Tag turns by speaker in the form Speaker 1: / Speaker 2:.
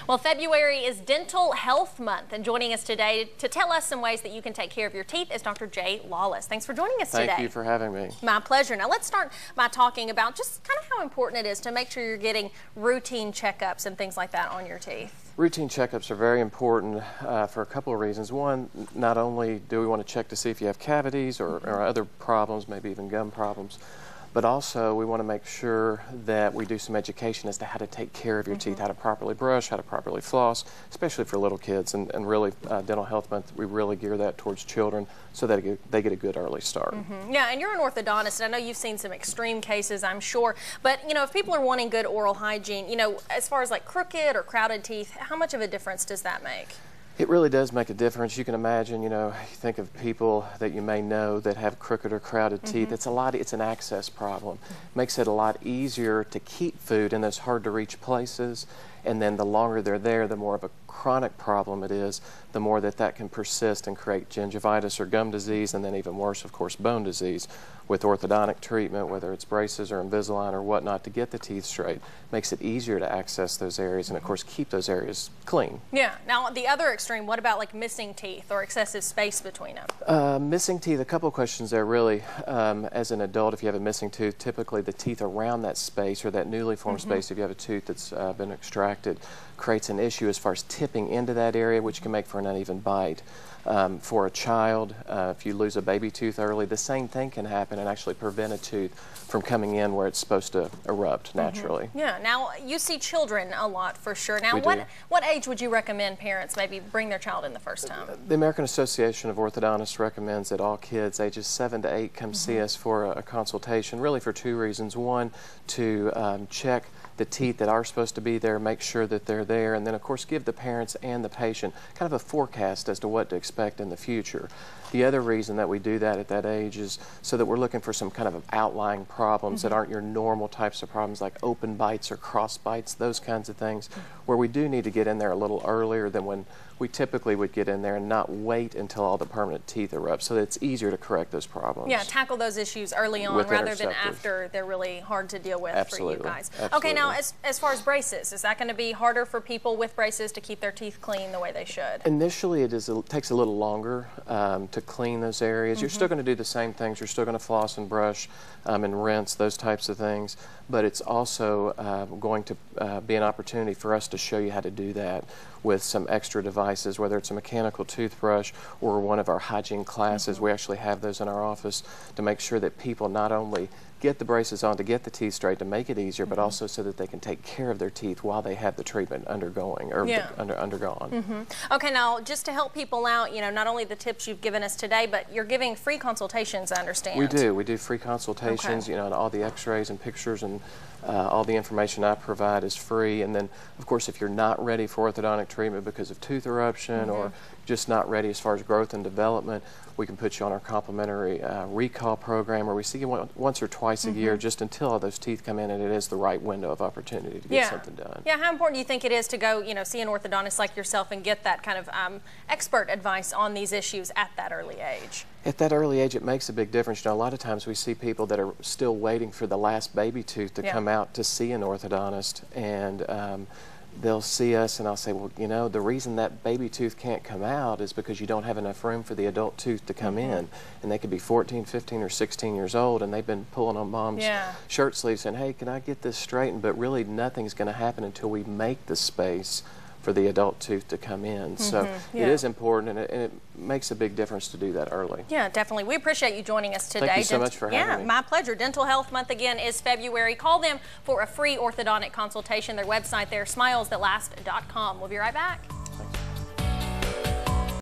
Speaker 1: Well, February is Dental Health Month, and joining us today to tell us some ways that you can take care of your teeth is Dr. Lawless. Thanks for joining us today.
Speaker 2: Thank you for having me.
Speaker 1: My pleasure. Now let's start by talking about just kind of how important it is to make sure you're getting routine checkups and things like that on your teeth.
Speaker 2: Routine checkups are very important for a couple of reasons. One, not only do we want to check to see if you have cavities or other problems, maybe even gum problems, but also we want to make sure that we do some education as to how to take care of your teeth, how to properly brush, how to properly floss, especially for little kids. And really, Dental Health Month, we really gear that towards children so that they get a good early start.
Speaker 1: Yeah, and you're an orthodontist, and I know you've seen some extreme cases, I'm sure. But, you know, if people are wanting good oral hygiene, you know, as far as like crooked or crowded teeth, how much of a difference does that make?
Speaker 2: It really does make a difference. You can imagine, you know, you think of people that you may know that have crooked or crowded teeth. It's an access problem. Makes it a lot easier to keep food in those hard to reach places, and then the longer they're there, the more of a chronic problem it is, the more that can persist and create gingivitis or gum disease, and then even worse, of course, bone disease. With orthodontic treatment, whether it's braces or Invisalign or whatnot, to get the teeth straight, makes it easier to access those areas and, of course, keep those areas clean.
Speaker 1: Yeah. Now, the other extreme, what about like missing teeth or excessive space between them?
Speaker 2: Missing teeth, a couple of questions there, really. As an adult, if you have a missing tooth, typically the teeth around that space or that newly formed space, if you have a tooth that's been extracted, creates an issue as far as tipping into that area, which can make for an uneven bite. For a child, if you lose a baby tooth early, the same thing can happen and actually prevent a tooth from coming in where it's supposed to erupt naturally.
Speaker 1: Yeah, now you see children a lot for sure. Now, what age would you recommend parents maybe bring their child in the first time?
Speaker 2: The American Association of Orthodontists recommends that all kids ages 7 to 8 come see us for a consultation, really for two reasons. One, to check the teeth that are supposed to be there, make sure that they're there, and then of course give the parents and the patient kind of a forecast as to what to expect in the future. The other reason that we do that at that age is so that we're looking for some kind of outlying problems that aren't your normal types of problems like open bites or cross bites, those kinds of things, where we do need to get in there a little earlier than when we typically would get in there and not wait until all the permanent teeth erupt, so that it's easier to correct those problems.
Speaker 1: Yeah, tackle those issues early on rather than after they're really hard to deal with for you guys. Okay, now as far as braces, is that going to be harder for people with braces to keep their teeth clean the way they should?
Speaker 2: Initially, it takes a little longer to clean those areas. You're still going to do the same things. You're still going to floss and brush and rinse, those types of things, but it's also going to be an opportunity for us to show you how to do that with some extra devices, whether it's a mechanical toothbrush or one of our hygiene classes. We actually have those in our office to make sure that people not only get the braces on to get the teeth straight to make it easier, but also so that they can take care of their teeth while they have the treatment undergone.
Speaker 1: Okay, now just to help people out, you know, not only the tips you've given us today, but you're giving free consultations, I understand.
Speaker 2: We do free consultations, you know, and all the x-rays and pictures and all the information I provide is free. And then, of course, if you're not ready for orthodontic treatment because of tooth eruption or just not ready as far as growth and development, we can put you on our complimentary recall program where we see you once or twice a year just until all those teeth come in and it is the right window of opportunity to get something done.
Speaker 1: Yeah, how important do you think it is to go, you know, see an orthodontist like yourself and get that kind of expert advice on these issues at that early age?
Speaker 2: At that early age, it makes a big difference. You know, a lot of times we see people that are still waiting for the last baby tooth to come out to see an orthodontist, and they'll see us and I'll say, well, you know, the reason that baby tooth can't come out is because you don't have enough room for the adult tooth to come in. And they could be 14, 15, or 16 years old, and they've been pulling on mom's shirt sleeves saying, hey, can I get this straightened? But really nothing's going to happen until we make the space for the adult tooth to come in. So it is important, and it makes a big difference to do that early.
Speaker 1: Yeah, definitely. We appreciate you joining us today.
Speaker 2: Thank you so much for having me.
Speaker 1: Yeah, my pleasure. Dental Health Month again is February. Call them for a free orthodontic consultation. Their website there, smilesthatlast.com. We'll be right back.